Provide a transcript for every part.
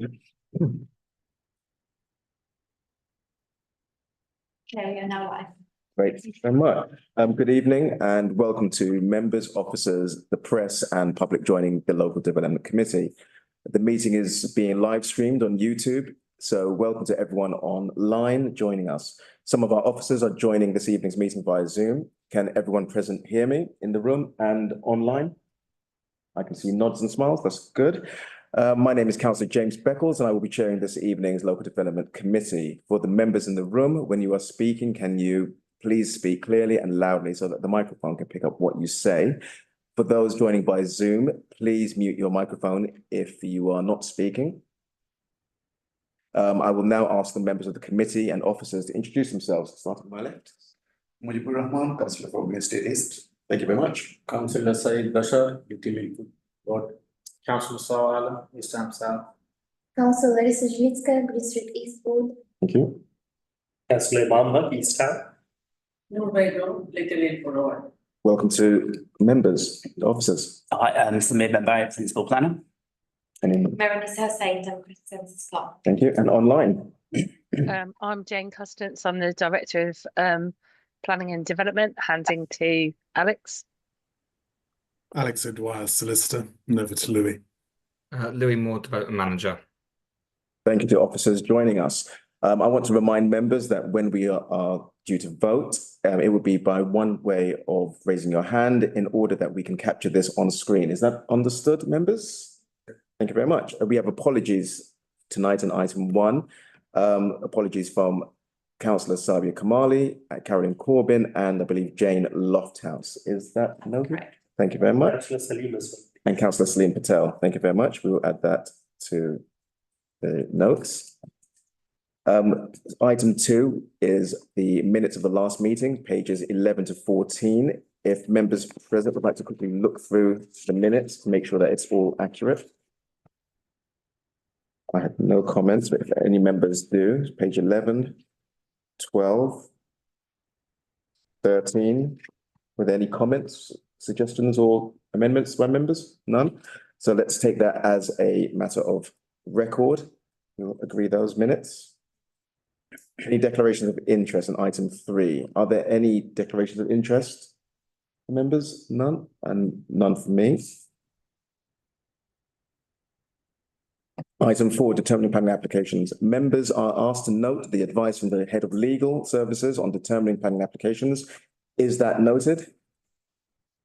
Okay, you're now live. Great, thank you very much. Good evening and welcome to members, officers, the press and public joining the Local Development Committee. The meeting is being live streamed on YouTube, so welcome to everyone online joining us. Some of our officers are joining this evening's meeting via Zoom. Can everyone present hear me in the room and online? I can see nods and smiles, that's good. My name is Councillor James Beckles and I will be chairing this evening's Local Development Committee. For the members in the room, when you are speaking, can you please speak clearly and loudly so that the microphone can pick up what you say. For those joining by Zoom, please mute your microphone if you are not speaking. I will now ask the members of the committee and officers to introduce themselves, starting on my left. Mujibur Rahman, Councillor for Estate East. Thank you very much. Councillor Saeed Bashar, Utility Board. Councillor Sawa Alam, East Ham South. Councillor Larissa Jvitska, District Eastwood. Thank you. Councillor Mohammed, East Ham. Noor Baido, Little Inn Forward. Welcome to members, officers. I am Samir Ben-Barry, Principal Planner. Meredith Hussain, Democratic Scott. Thank you. And online. I'm Jane Custance. I'm the Director of Planning and Development, handing to Alex. Alex O'Dwyer, Solicitor, and over to Louis. Louis Moore, Development Manager. Thank you to officers joining us. I want to remind members that when we are due to vote, it will be by one way of raising your hand in order that we can capture this on screen. Is that understood, members? Thank you very much. We have apologies tonight on item 1. Apologies from Councillor Sabia Kamali, Carolyn Corbyn, and I believe Jane Lofthouse. Is that noted? Correct. Thank you very much. Councillor Salim as well. And Councillor Salim Patel. Thank you very much. We will add that to the notes. Item 2 is the minutes of the last meeting, pages 11 to 14. If members present would like to quickly look through the minutes to make sure that it's all accurate. I have no comments, but if any members do, page 11, 12, 13. Were there any comments, suggestions or amendments by members? None. So let's take that as a matter of record. We'll agree those minutes. Any declarations of interest in item 3? Are there any declarations of interest for members? None, and none for me. Item 4, determining planning applications. Members are asked to note the advice from the Head of Legal Services on determining planning applications. Is that noted?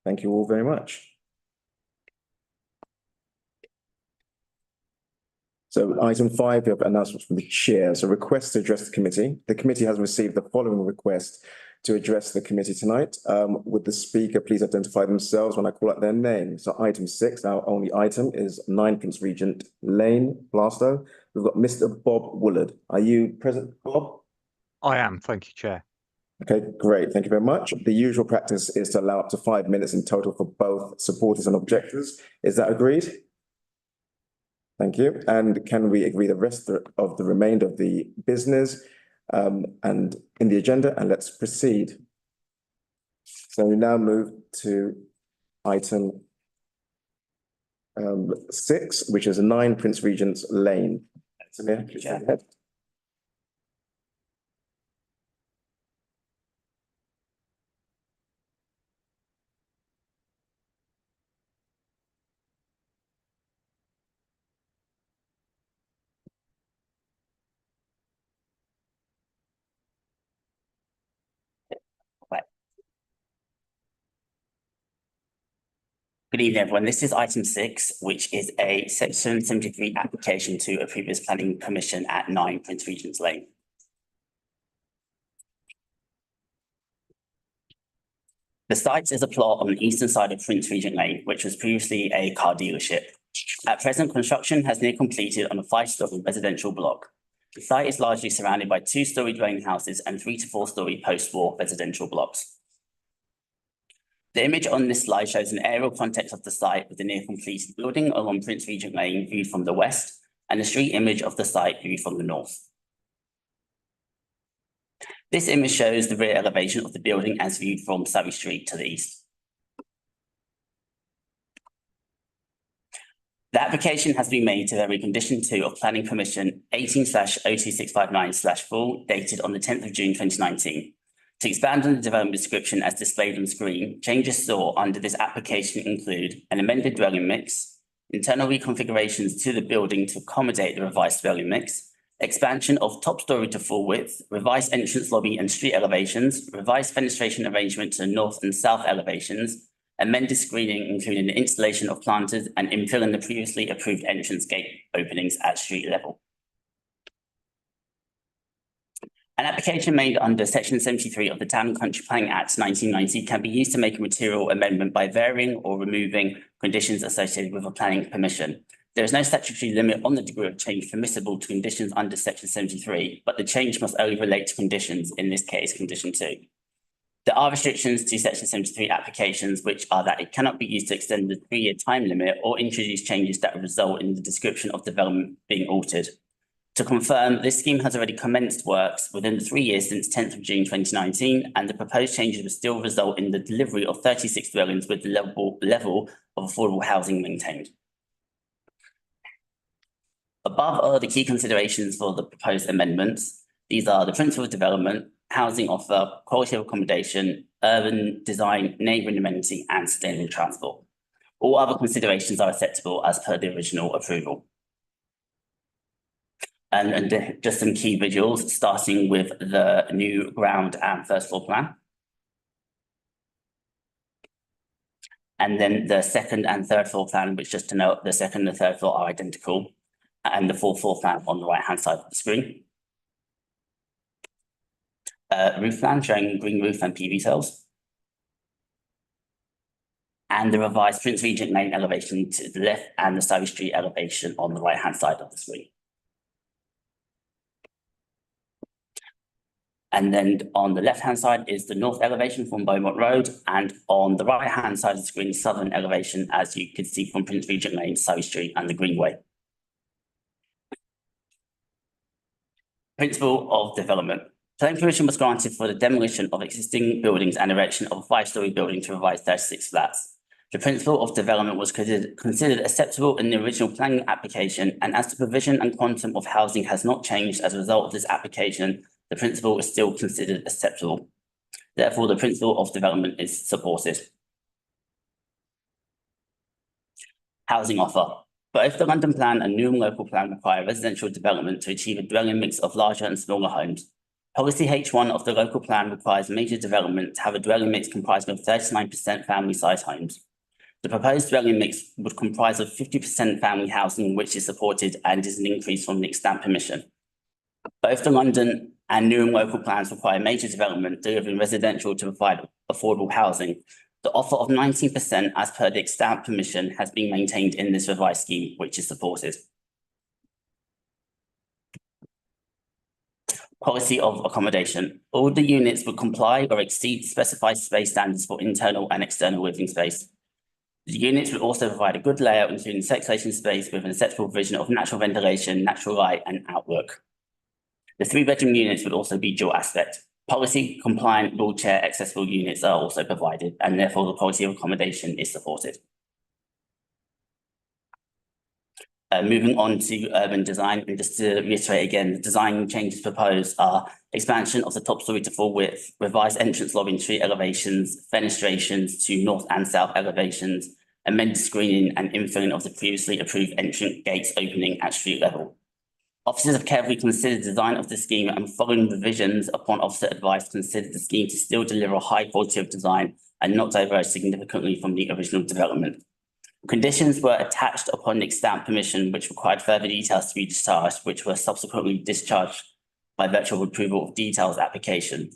Thank you all very much. So item 5, we have announcements from the chair. So request to address the committee. The committee has received the following request to address the committee tonight. Would the speaker please identify themselves when I call out their name? So item 6, our only item, is 9 Prince Regent Lane, Glasgow. We've got Mr. Bob Woolard. Are you present, Bob? I am, thank you, Chair. Okay, great. Thank you very much. The usual practice is to allow up to 5 minutes in total for both supporters and objectors. Is that agreed? Thank you. And can we agree the rest of the remainder of the business and in the agenda? And let's proceed. So we now move to item 6, which is 9 Prince Regent's Lane. Samir, please go ahead. Good evening, everyone. This is item 6, which is a section 73 application to a previous planning permission at 9 Prince Regent's Lane. The site is a plot on the eastern side of Prince Regent Lane, which was previously a car dealership. At present, construction has nearly completed on a 5-storey residential block. The site is largely surrounded by 2-storey dwelling houses and 3 to 4-storey post-war residential blocks. The image on this slide shows an aerial context of the site with the near completed building along Prince Regent Lane viewed from the west and a street image of the site viewed from the north. This image shows the rear elevation of the building as viewed from Surrey Street to the east. The application has been made to vary condition 2 of planning permission 18/02659/4 dated on the 10th of June 2019. To expand on the development description as displayed on screen, changes sought under this application include an amended dwelling mix, internal reconfigurations to the building to accommodate the revised dwelling mix, expansion of top story to full width, revised entrance lobby and street elevations, revised fenestration arrangement to north and south elevations, amended screening, including the installation of planters and infill in the previously approved entrance gate openings at street level. An application made under Section 73 of the Town and Country Planning Act 1990 can be used to make a material amendment by varying or removing conditions associated with a planning permission. There is no statutory limit on the degree of change permissible to conditions under Section 73, but the change must only relate to conditions, in this case, condition 2. There are restrictions to Section 73 applications, which are that it cannot be used to extend the 3-year time limit or introduce changes that result in the description of development being altered. To confirm, this scheme has already commenced works within the 3 years since 10th of June 2019, and the proposed changes will still result in the delivery of 36 dwellings with the level of affordable housing maintained. Above are the key considerations for the proposed amendments. These are the principle of development, housing offer, quality of accommodation, urban design, neighbouring amenity, and sustainable transport. All other considerations are acceptable as per the original approval. And just some key visuals, starting with the new ground and first floor plan. And then the second and third floor plan, which, just to note, the second and third floor are identical, and the fourth floor plan on the right-hand side of the screen. Roof plan showing green roof and PV cells. And the revised Prince Regent Lane elevation to the left and the Surrey Street elevation on the right-hand side of the screen. And then on the left-hand side is the north elevation from Beaumont Road, and on the right-hand side of the screen, southern elevation, as you can see from Prince Regent Lane, Surrey Street and the Greenway. Principle of development. Planning permission was granted for the demolition of existing buildings and erection of a 5-storey building to provide 36 flats. The principle of development was considered acceptable in the original planning application, and as the provision and quantum of housing has not changed as a result of this application, the principle is still considered acceptable. Therefore, the principle of development is supported. Housing offer. Both the London Plan and Newham Local Plan require residential development to achieve a dwelling mix of larger and smaller homes. Policy H1 of the local plan requires major development to have a dwelling mix comprising of 39% family-sized homes. The proposed dwelling mix would comprise of 50% family housing, which is supported and is an increase from the extant permission. Both the London and Newham local plans require major development delivering residential to provide affordable housing. The offer of 19% as per the extant permission has been maintained in this revised scheme, which is supported. Policy of accommodation. All the units will comply or exceed specified space standards for internal and external living space. The units will also provide a good layout, including circulation space with an acceptable provision of natural ventilation, natural light, and outlook. The 3-bedroom units would also be dual aspect. Policy compliant wheelchair accessible units are also provided, and therefore the policy of accommodation is supported. Moving on to urban design, and just to reiterate again, the design changes proposed are expansion of the top story to full width, revised entrance lobby and street elevations, fenestrations to north and south elevations, amended screening and infilling of the previously approved entrance gates opening at street level. Officers have carefully considered the design of the scheme, and following revisions upon officer advice, considered the scheme to still deliver a high quality of design and not diverge significantly from the original development. Conditions were attached upon the extant permission, which required further details to be discharged, which were subsequently discharged by virtue of approval of details application.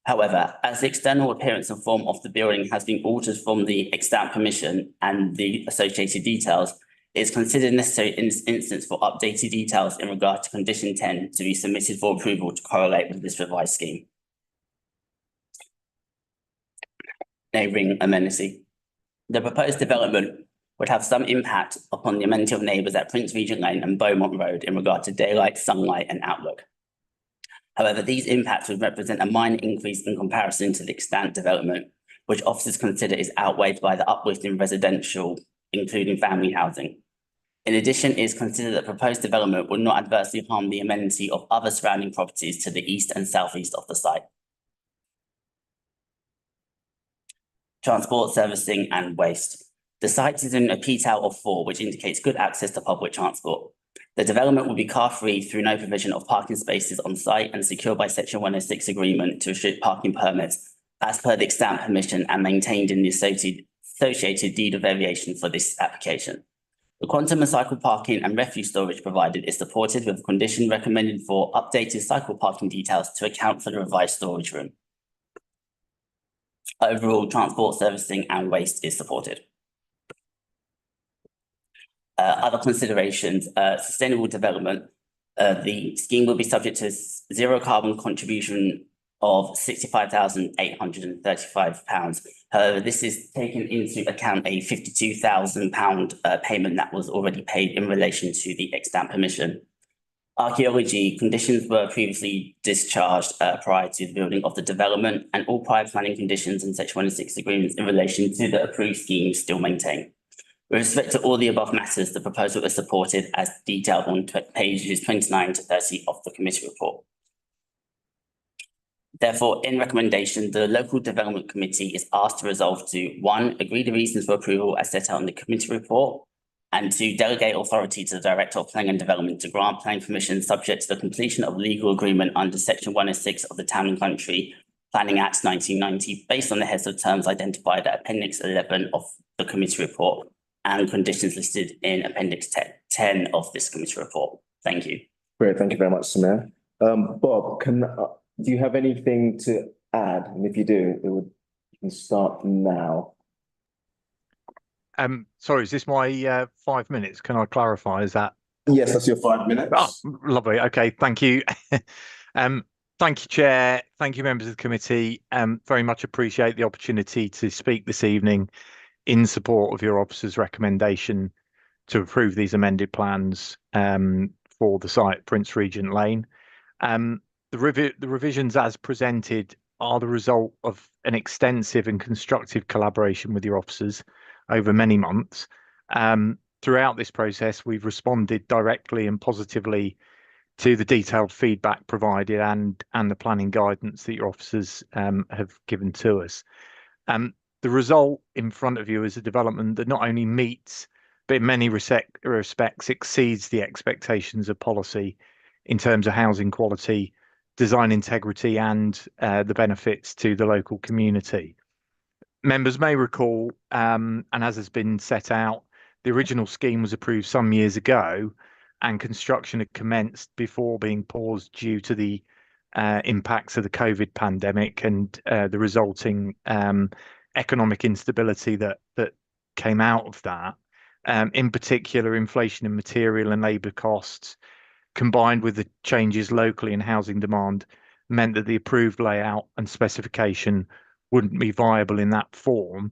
However, as the external appearance and form of the building has been altered from the extant permission and the associated details, it is considered necessary in this instance for updated details in regard to condition 10 to be submitted for approval to correlate with this revised scheme. Neighbouring amenity. The proposed development would have some impact upon the amenity of neighbours at Prince Regent Lane and Beaumont Road in regard to daylight, sunlight and outlook. However, these impacts would represent a minor increase in comparison to the extant development, which officers consider is outweighed by the uplift in residential, including family housing. In addition, it is considered that proposed development will not adversely harm the amenity of other surrounding properties to the east and southeast of the site. Transport, servicing and waste. The site is in a PTAL of 4, which indicates good access to public transport. The development will be car-free through no provision of parking spaces on site and secured by Section 106 agreement to restrict parking permits as per the extant permission and maintained in the associated deed of variation for this application. The quantum of cycle parking and refuse storage provided is supported with a condition recommended for updated cycle parking details to account for the revised storage room. Overall, transport, servicing and waste is supported. Other considerations, sustainable development. The scheme will be subject to zero carbon contribution of £65,835. However, this is taken into account a £52,000 payment that was already paid in relation to the extant permission. Archaeology conditions were previously discharged prior to the building of the development, and all prior planning conditions and Section 106 agreements in relation to the approved scheme still maintain. With respect to all the above matters, the proposal is supported as detailed on pages 29 to 30 of the committee report. Therefore, in recommendation, the Local Development Committee is asked to resolve to 1, agree the reasons for approval as set out in the committee report, and 2, delegate authority to the Director of Planning and Development to grant planning permission subject to the completion of legal agreement under Section 106 of the Town and Country Planning Act 1990, based on the heads of terms identified at Appendix 11 of the committee report and conditions listed in Appendix 10 of this committee report. Thank you. Great, thank you very much, Samir. Bob, do you have anything to add? And if you do, you can start now. Sorry, is this my 5 minutes? Can I clarify? Is that? Yes, that's your 5 minutes. Oh, lovely. Okay, thank you. Thank you, Chair. Thank you, members of the committee. Very much appreciate the opportunity to speak this evening in support of your officer's recommendation to approve these amended plans for the site Prince Regent Lane. The revisions as presented are the result of an extensive and constructive collaboration with your officers over many months. Throughout this process, we've responded directly and positively to the detailed feedback provided and the planning guidance that your officers have given to us. The result in front of you is a development that not only meets, but in many respects exceeds the expectations of policy in terms of housing quality, design integrity and the benefits to the local community. Members may recall, and as has been set out, the original scheme was approved some years ago and construction had commenced before being paused due to the impacts of the COVID pandemic and the resulting economic instability that came out of that. In particular, inflation in material and labour costs, combined with the changes locally in housing demand, meant that the approved layout and specification wouldn't be viable in that form.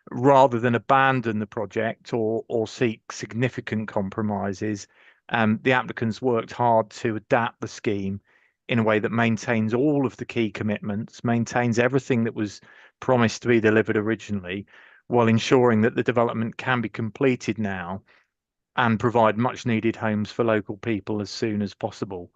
Rather than abandon the project or seek significant compromises, the applicants worked hard to adapt the scheme in a way that maintains all of the key commitments, maintains everything that was promised to be delivered originally, while ensuring that the development can be completed now and provide much needed homes for local people as soon as possible.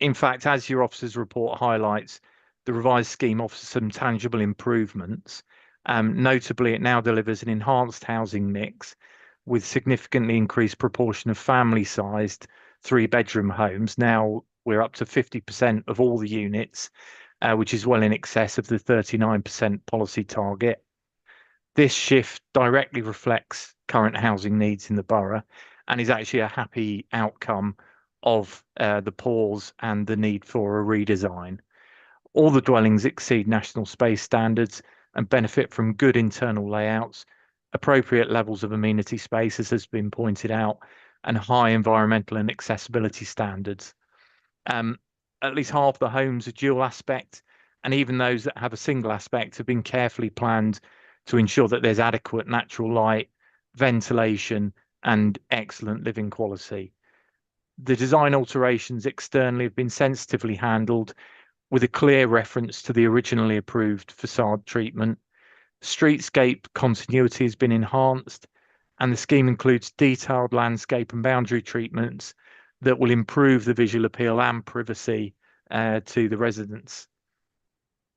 In fact, as your officer's report highlights, the revised scheme offers some tangible improvements. Notably, it now delivers an enhanced housing mix with significantly increased proportion of family-sized 3-bedroom homes. Now we're up to 50% of all the units, which is well in excess of the 39% policy target. This shift directly reflects current housing needs in the borough and is actually a happy outcome of the pause and the need for a redesign. All the dwellings exceed national space standards and benefit from good internal layouts, appropriate levels of amenity space, as has been pointed out, and high environmental and accessibility standards. At least half the homes are dual aspect, and even those that have a single aspect have been carefully planned to ensure that there's adequate natural light, ventilation, and excellent living quality. The design alterations externally have been sensitively handled with a clear reference to the originally approved facade treatment. Streetscape continuity has been enhanced, and the scheme includes detailed landscape and boundary treatments that will improve the visual appeal and privacy to the residents.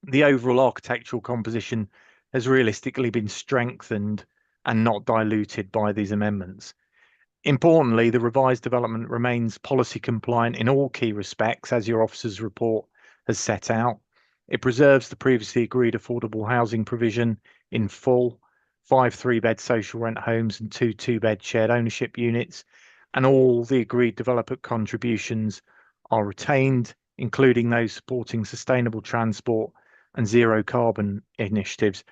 The overall architectural composition has realistically been strengthened and not diluted by these amendments. Importantly, the revised development remains policy compliant in all key respects, as your officer's report has set out. It preserves the previously agreed affordable housing provision in full, 5 3-bed social rent homes and 2 2-bed shared ownership units, and all the agreed developer contributions are retained, including those supporting sustainable transport and zero carbon initiatives.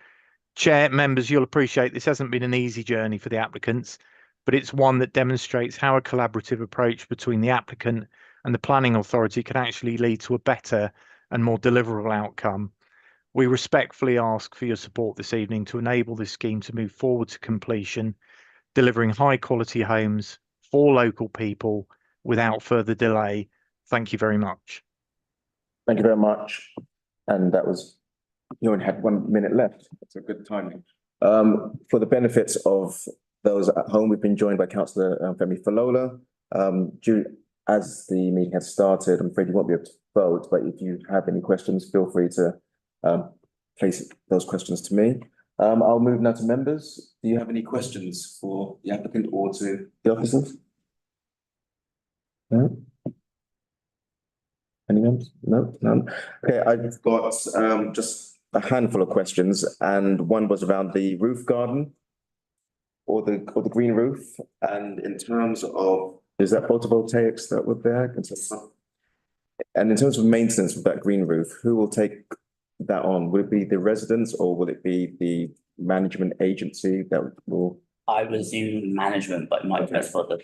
Chair, members, you'll appreciate this hasn't been an easy journey for the applicants, but it's one that demonstrates how a collaborative approach between the applicant and the planning authority can actually lead to a better and more deliverable outcome. We respectfully ask for your support this evening to enable this scheme to move forward to completion, delivering high quality homes for local people without further delay. Thank you very much. Thank you very much. And that was, you only had 1 minute left. It's a good timing. For the benefits of those at home, we've been joined by Councillor Femi Falola. As the meeting has started, I'm afraid you won't be able to vote, but if you have any questions, feel free to place those questions to me. I'll move now to members. Do you have any questions for the applicant or to the officers? No? Any members? No, none. Okay, I've got just a handful of questions, and one was around the roof garden or the green roof, and in terms of, is that photovoltaics that were there? And in terms of maintenance of that green roof, who will take that on? Will it be the residents or will it be the management agency that will? I would assume management, but it might be best for the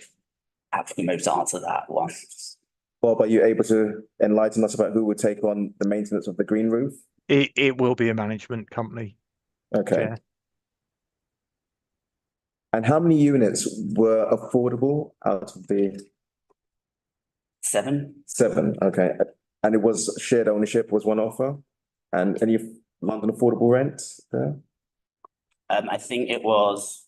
applicant maybe to answer that one. Bob, are you able to enlighten us about who would take on the maintenance of the green roof? It will be a management company. Okay. Chair. And how many units were affordable out of the 7. 7? Okay. And it was shared ownership was one offer? And any London affordable rent there? I think it was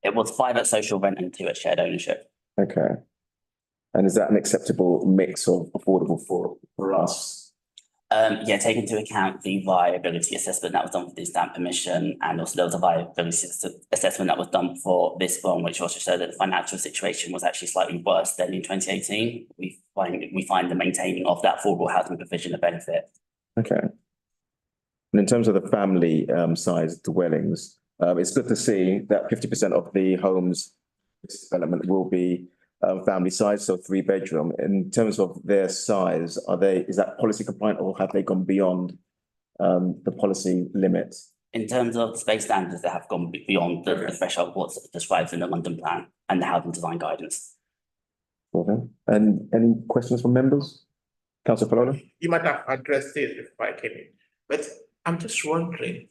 5 at social rent and 2 at shared ownership. Okay. And is that an acceptable mix of affordable for us? Yeah, take into account the viability assessment that was done for the stamp permission, and also there was a viability assessment that was done for this one, which also showed that the financial situation was actually slightly worse than in 2018. We find the maintaining of that affordable housing provision a benefit. Okay. And in terms of the family size dwellings, it's good to see that 50% of the homes this development will be family size, so 3-bedroom. In terms of their size, is that policy compliant or have they gone beyond the policy limit? In terms of space standards, they have gone beyond the threshold of what's described in the London plan and the housing design guidance. Okay. And any questions from members? Councillor Falola? You might have addressed it before I came in, but I'm just wondering,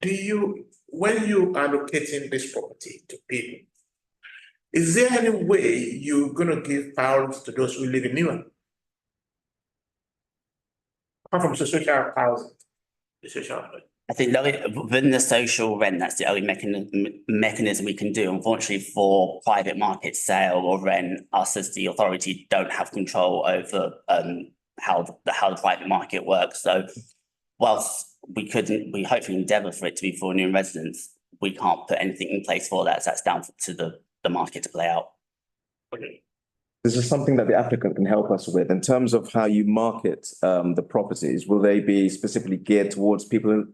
when you are allocating this property to people, is there any way you're gonna give priority to those who live in Newham? Apart from social housing, the social housing. I think within the social rent, that's the only mechanism we can do. Unfortunately, for private market sale or rent, us as the authority don't have control over how the private market works. So whilst we hopefully endeavour for it to be for new residents, we can't put anything in place for that. So that's down to the market to play out. Okay. This is something that the applicant can help us with in terms of how you market the properties. Will they be specifically geared towards people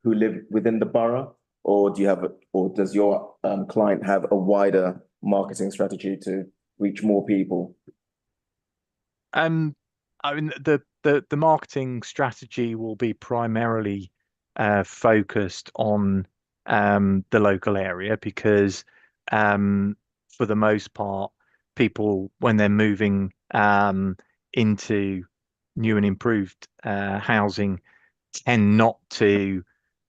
who live within the borough, or does your client have a wider marketing strategy to reach more people? I mean, the marketing strategy will be primarily focused on the local area, because for the most part, people, when they're moving into new and improved housing, tend not to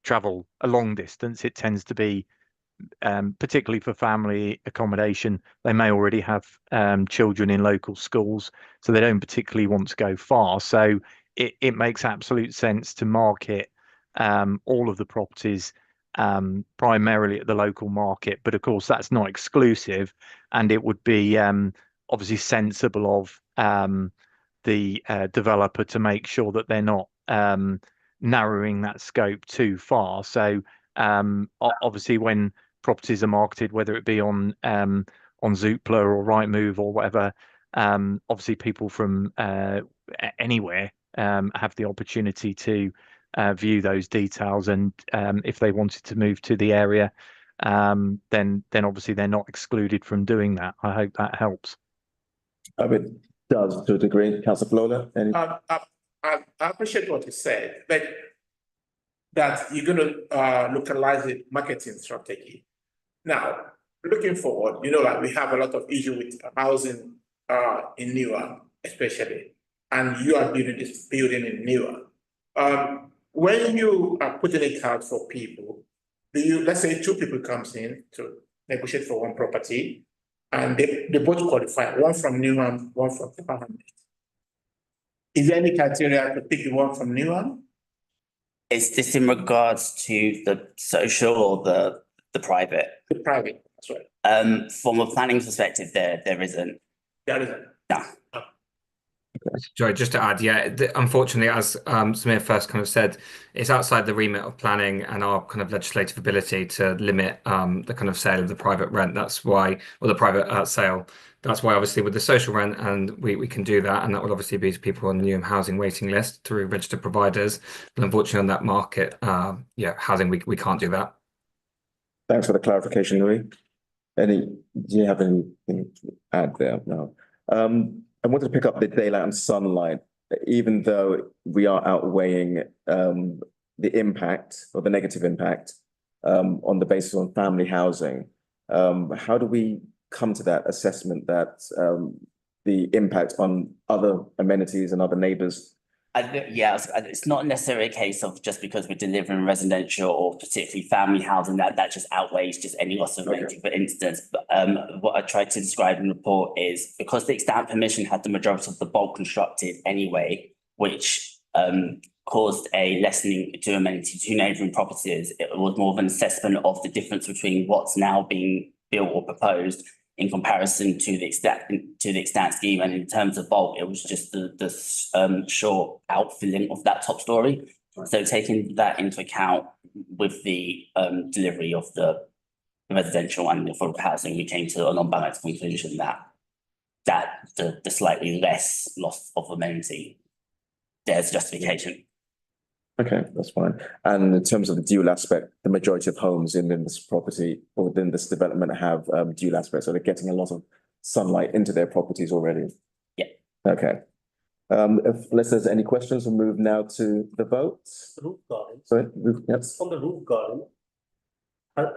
travel a long distance. It tends to be, particularly for family accommodation, they may already have children in local schools, so they don't particularly want to go far. So it makes absolute sense to market all of the properties primarily at the local market, but of course that's not exclusive, and it would be obviously sensible of the developer to make sure that they're not narrowing that scope too far. So obviously when properties are marketed, whether it be on Zoopla or Rightmove or whatever, obviously people from anywhere have the opportunity to view those details, and if they wanted to move to the area, then obviously they're not excluded from doing that. I hope that helps. It does to a degree. Councillor Flola, any? I appreciate what you said, but that you're going to localize the marketing strategy. Now, looking forward, like we have a lot of issue with housing in Newark, especially, and you are building this building in Newark. When you are putting it out for people, let's say two people comes in to negotiate for one property, and they both qualify, one from Newark, one from Parham. Is there any criteria to pick the one from Newark? Is this in regards to the social or the private? The private, that's right. From a planning perspective, there isn't. There isn't? No. Sorry, just to add, unfortunately, as Samir first kind of said, it's outside the remit of planning and our kind of legislative ability to limit the kind of sale of the private rent. That's why, or the private sale. That's why, obviously, with the social rent, and we can do that, and that would obviously be to people on the new housing waiting list through registered providers. But unfortunately, on that market, housing, we can't do that. Thanks for the clarification, Louis. Do you have anything to add there? No. I wanted to pick up the daylight and sunlight, even though we are outweighing the impact or the negative impact on the basis of family housing. How do we come to that assessment that the impact on other amenities and other neighbours? It's not necessarily a case of just because we're delivering residential or particularly family housing that just outweighs just any loss of amenity, for instance. But what I tried to describe in the report is because the extant permission had the majority of the bulk constructed anyway, which caused a lessening to amenity to neighbouring properties. It was more of an assessment of the difference between what's now being built or proposed in comparison to the extant scheme, and in terms of bulk, it was just the short outfilling of that top story. So taking that into account with the delivery of the residential and the affordable housing, we came to an unbalanced conclusion that the slightly less loss of amenity, there's justification. Okay, that's fine. And in terms of the dual aspect, the majority of homes in this property or within this development have dual aspects, so they're getting a lot of sunlight into their properties already. Yeah. Okay. Unless there's any questions, we'll move now to the vote. Roof garden. Sorry, yes. On the roof garden,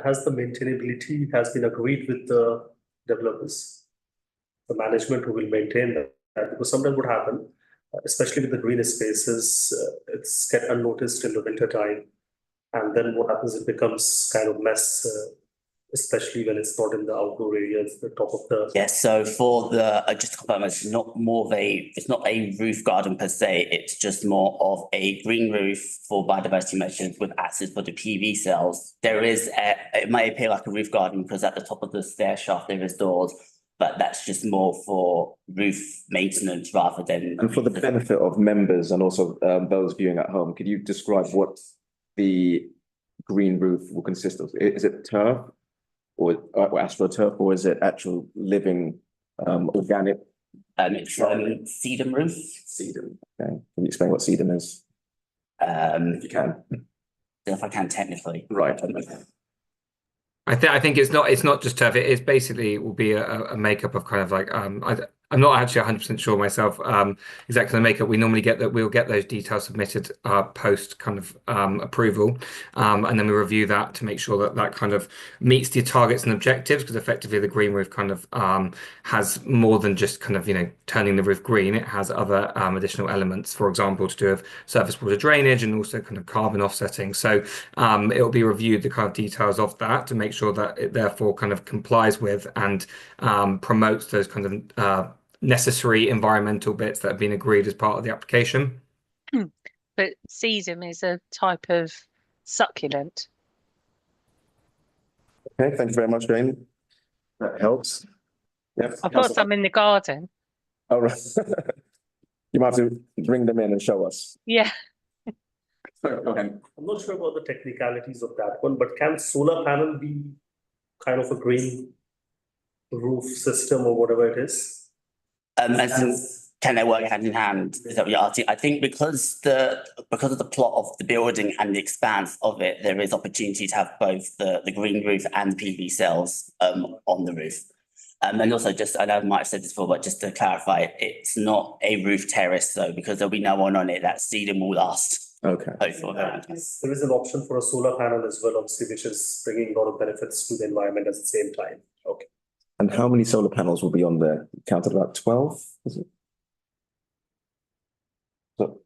has the maintainability has been agreed with the developers, the management who will maintain that? Because sometimes what happen, especially with the green spaces, it's get unnoticed in the winter time, and then what happens, it becomes kind of mess, especially when it's not in the outdoor areas, the top of the. Yes, so for the just to confirm, it's not a roof garden per se, it's just more of a green roof for biodiversity measures with access for the PV cells. There is it might appear like a roof garden because at the top of the stair shaft there is doors, but that's just more for roof maintenance rather than. And for the benefit of members and also those viewing at home, could you describe what the green roof will consist of? Is it turf or astroturf, or is it actual living organic? It's sedum roof. Sedum. Okay. Can you explain what sedum is? If you can. If I can technically. Right. I think it's not just turf. It's basically will be a makeup of kind of like I'm not actually 100% sure myself exactly the makeup. We normally get that. We'll get those details submitted post kind of approval, and then we review that to make sure that kind of meets the targets and objectives, because effectively the green roof kind of has more than just kind of turning the roof green. It has other additional elements, for example, to do with surface water drainage and also kind of carbon offsetting. So it will be reviewed, the kind of details of that, to make sure that it therefore kind of complies with and promotes those kind of necessary environmental bits that have been agreed as part of the application. But sedum is a type of succulent. Okay, thank you very much, Jane. That helps. Yes. I've got some in the garden. All right. You might have to bring them in and show us. Yeah. Okay. I'm not sure about the technicalities of that one, but can solar panel be kind of a green roof system or whatever it is? As in, can they work hand in hand? Is that what you're asking? I think because of the plot of the building and the expanse of it, there is opportunity to have both the green roof and PV cells on the roof. And also just, I know I might have said this before, but just to clarify, it's not a roof terrace though, because there'll be no one on it. That ceiling will last. Okay. Hopefully. There is an option for a solar panel as well, obviously, which is bringing a lot of benefits to the environment at the same time. Okay. And how many solar panels will be on there? Counted about 12, is it? So,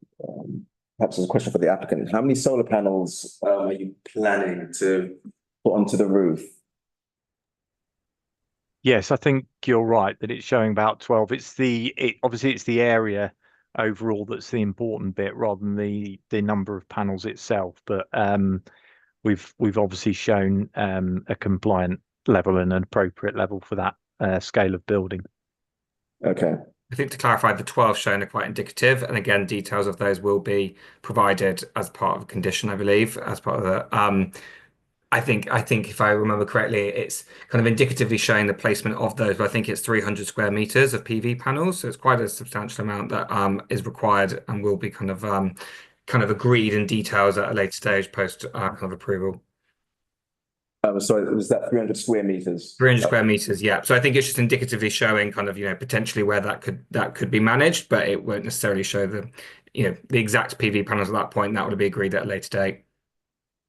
perhaps there's a question for the applicant. How many solar panels are you planning to put onto the roof? Yes, I think you're right that it's showing about 12. Obviously it's the area overall that's the important bit rather than the number of panels itself. But we've obviously shown a compliant level and an appropriate level for that scale of building. Okay. I think to clarify, the 12 shown are quite indicative, and again, details of those will be provided as part of a condition, I believe, as part of the. I think if I remember correctly, it's kind of indicatively showing the placement of those, but I think it's 300 square meters of PV panels, so it's quite a substantial amount that is required and will be kind of agreed in details at a later stage post kind of approval. Sorry, was that 300 square meters? 300 square meters, yeah. So I think it's just indicatively showing kind of, potentially where that could be managed, but it won't necessarily show the exact PV panels at that point. That would be agreed at a later date.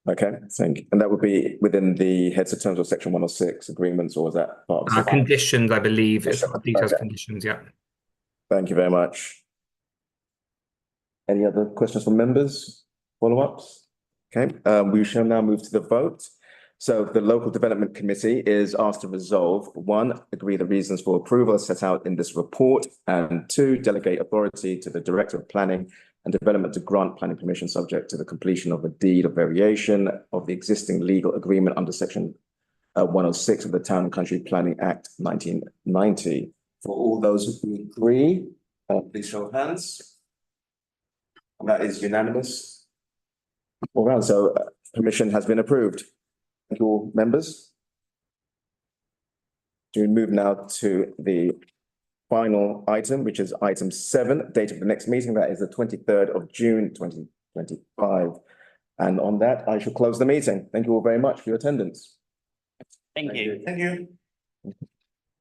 Okay, thank you. And that would be within the heads of terms of section 106 agreements, or is that part of the conditions, I believe, it's details Okay. conditions, yeah. Thank you very much. Any other questions from members? Follow-ups? Okay, we shall now move to the vote. So the Local Development Committee is asked to resolve: 1, agree the reasons for approval as set out in this report, and 2, delegate authority to the Director of Planning and Development to grant planning permission subject to the completion of a deed of variation of the existing legal agreement under section 106 of the Town and Country Planning Act 1990. For all those who agree, please show of hands. And that is unanimous. All right, so permission has been approved. Thank you all, members. We move now to the final item, which is item 7, date of the next meeting. That is the 23rd of June, 2025. And on that, I shall close the meeting. Thank you all very much for your attendance. Thank you. Thank you.